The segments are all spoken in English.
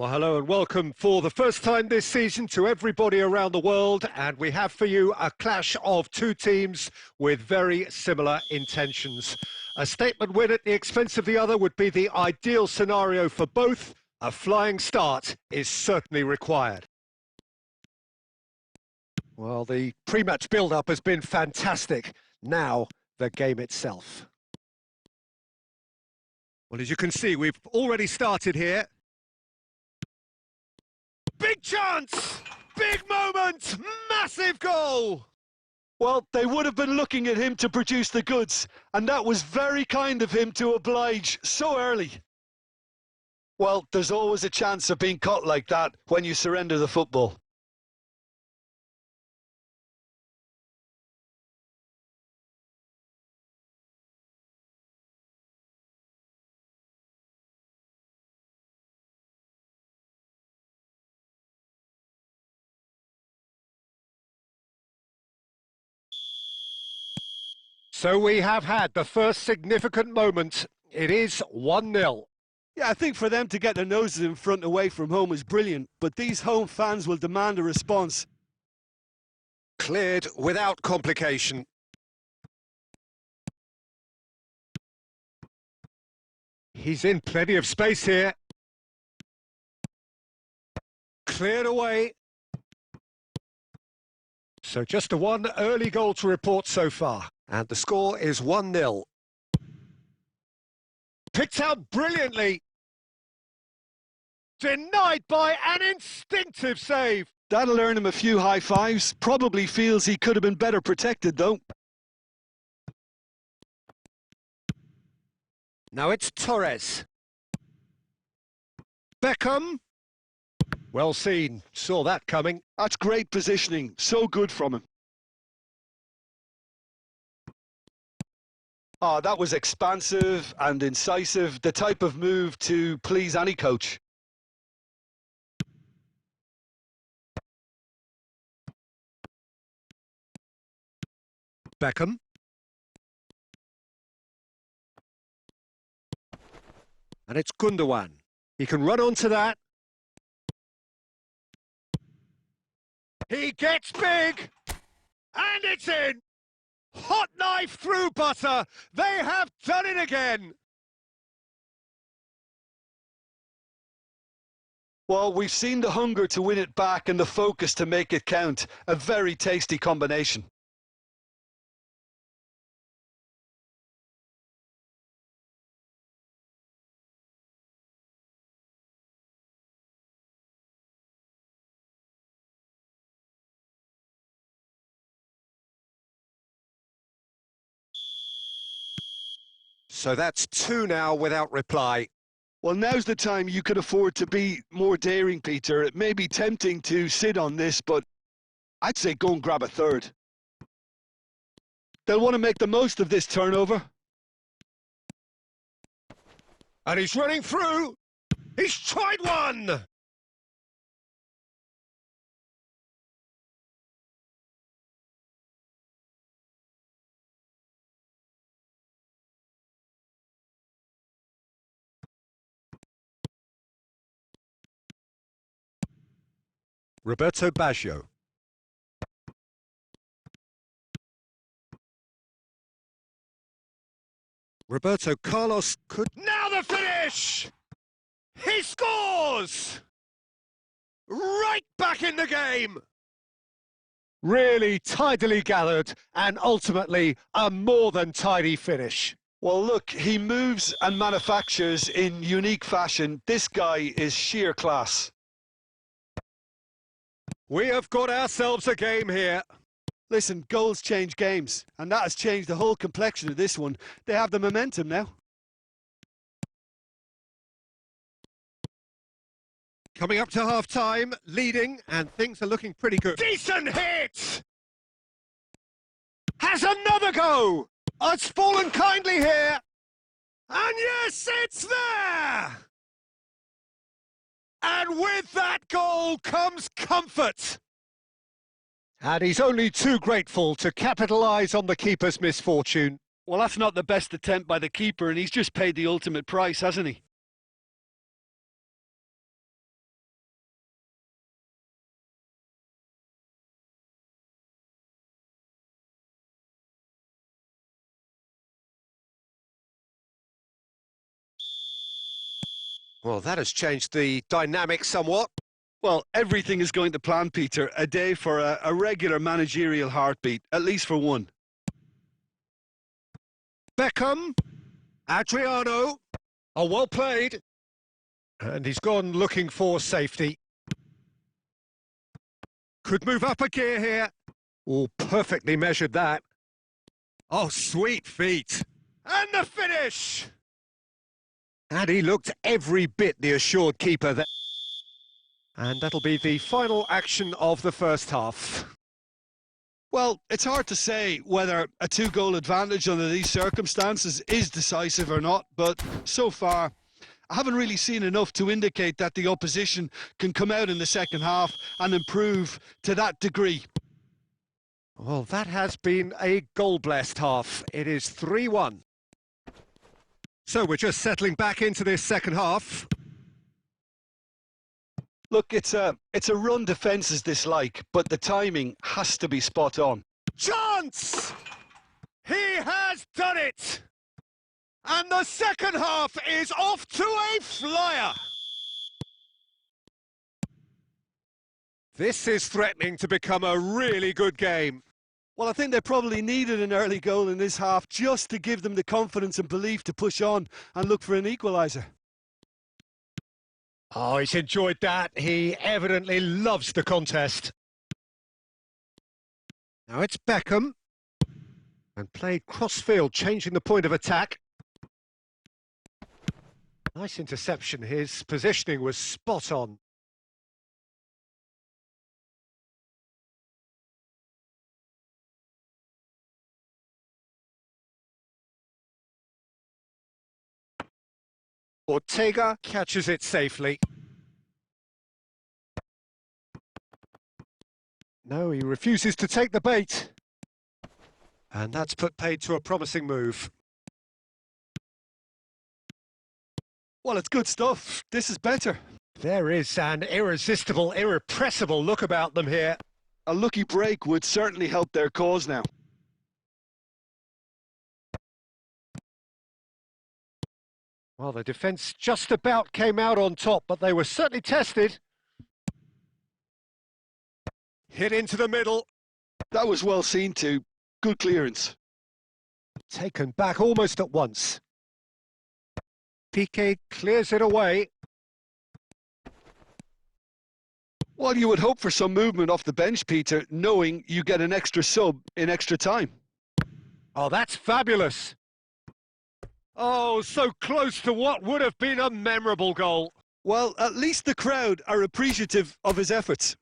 Well, hello and welcome for the first time this season to everybody around the world. And we have for you a clash of two teams with very similar intentions. A statement win at the expense of the other would be the ideal scenario for both. A flying start is certainly required. Well, the pre-match build-up has been fantastic. Now, the game itself. Well, as you can see, we've already started here. Big chance! Big moment! Massive goal! Well, they would have been looking at him to produce the goods, and that was very kind of him to oblige so early. Well, there's always a chance of being caught like that when you surrender the football. So we have had the first significant moment. It is 1-0. Yeah, I think for them to get their noses in front away from home is brilliant, but these home fans will demand a response. Cleared without complication. He's in plenty of space here. Cleared away. So just one early goal to report so far. And the score is 1-0. Picked out brilliantly. Denied by an instinctive save. That'll earn him a few high fives. Probably feels he could have been better protected, though. Now it's Torres. Beckham. Well seen. Saw that coming. That's great positioning. So good from him. Oh, that was expansive and incisive. The type of move to please any coach. Beckham. And it's Gundogan. He can run onto that. He gets big. And it's in. Hot knife through butter. They have done it again. Well, we've seen the hunger to win it back and the focus to make it count. A very tasty combination. So that's two now without reply. Well, now's the time you can afford to be more daring, Peter. It may be tempting to sit on this, but I'd say go and grab a third. They'll want to make the most of this turnover. And he's running through. He's tried one. Roberto Baggio. Roberto Carlos could... Now the finish! He scores! Right back in the game! Really tidily gathered and ultimately a more than tidy finish. Well, look, he moves and manufactures in unique fashion. This guy is sheer class. We have got ourselves a game here. Listen, goals change games, and that has changed the whole complexion of this one. They have the momentum now. Coming up to half-time, leading, and things are looking pretty good. Decent hit! Has another go! It's fallen kindly here. And yes, it's there! And with that goal comes comfort. And he's only too grateful to capitalise on the keeper's misfortune. Well, that's not the best attempt by the keeper, and he's just paid the ultimate price, hasn't he? Well, that has changed the dynamic somewhat. Well, everything is going to plan, Peter. A day for a regular managerial heartbeat, at least for one. Beckham, Adriano, oh, well played. And he's gone looking for safety. Could move up a gear here. Oh, perfectly measured that. Oh, sweet feet. And the finish! And he looked every bit the assured keeper there. And that'll be the final action of the first half. Well, it's hard to say whether a 2-goal advantage under these circumstances is decisive or not, but so far, I haven't really seen enough to indicate that the opposition can come out in the second half and improve to that degree. Well, that has been a goal-blessed half. It is 3-1. So we're just settling back into this second half. Look, it's a run defence is dislike, but the timing has to be spot on. Chance! He has done it! And the second half is off to a flyer! This is threatening to become a really good game. Well, I think they probably needed an early goal in this half just to give them the confidence and belief to push on and look for an equaliser. Oh, he's enjoyed that. He evidently loves the contest. Now it's Beckham. And played cross-field, changing the point of attack. Nice interception. His positioning was spot on. Ortega catches it safely. No, he refuses to take the bait. And that's put paid to a promising move. Well, it's good stuff. This is better. There is an irresistible, irrepressible look about them here. A lucky break would certainly help their cause now. Well, the defence just about came out on top, but they were certainly tested. Hit into the middle. That was well seen too. Good clearance. Taken back almost at once. Piqué clears it away. Well, you would hope for some movement off the bench, Peter, knowing you get an extra sub in extra time. Oh, that's fabulous. Oh, so close to what would have been a memorable goal. Well, at least the crowd are appreciative of his efforts.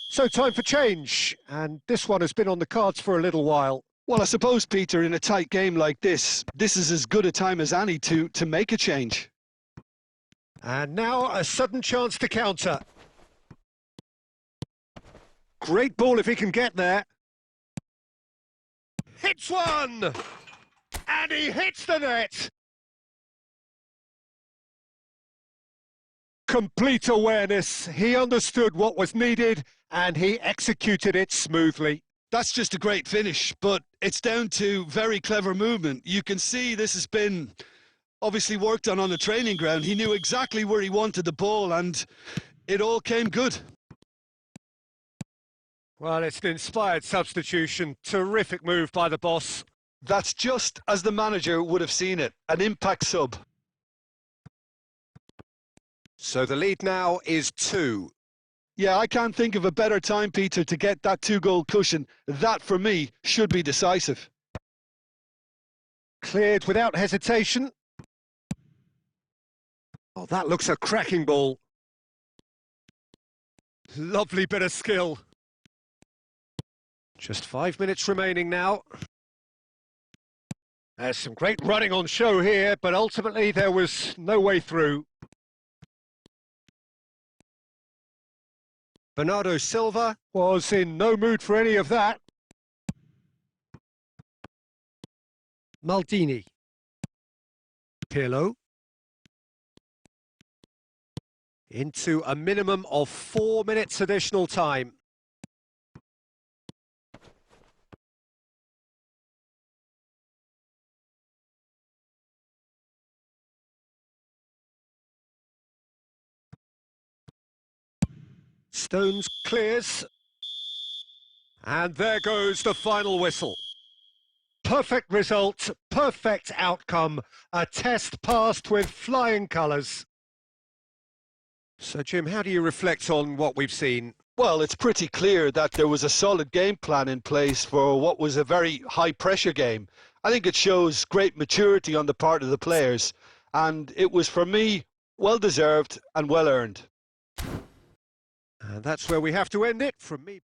So time for change, and this one has been on the cards for a little while. Well, I suppose, Peter, in a tight game like this is as good a time as any to make a change. And now a sudden chance to counter. Great ball if he can get there. Hits one! And he hits the net! Complete awareness. He understood what was needed and he executed it smoothly. That's just a great finish, but it's down to very clever movement. You can see this has been obviously worked on the training ground. He knew exactly where he wanted the ball and it all came good. Well, it's an inspired substitution. Terrific move by the boss. That's just as the manager would have seen it, an impact sub. So the lead now is 2. Yeah, I can't think of a better time, Peter, to get that 2-goal cushion. That, for me, should be decisive. Cleared without hesitation. Oh, that looks a cracking ball. Lovely bit of skill. Just 5 minutes remaining now. There's some great running on show here, but ultimately there was no way through. Bernardo Silva was in no mood for any of that. Maldini. Pirlo. Into a minimum of 4 minutes additional time. Stones clears. And there goes the final whistle. Perfect result, perfect outcome, a test passed with flying colours. So, Jim, how do you reflect on what we've seen? Well, it's pretty clear that there was a solid game plan in place for what was a very high-pressure game. I think it shows great maturity on the part of the players, and it was, for me, well-deserved and well-earned. And that's where we have to end it from me.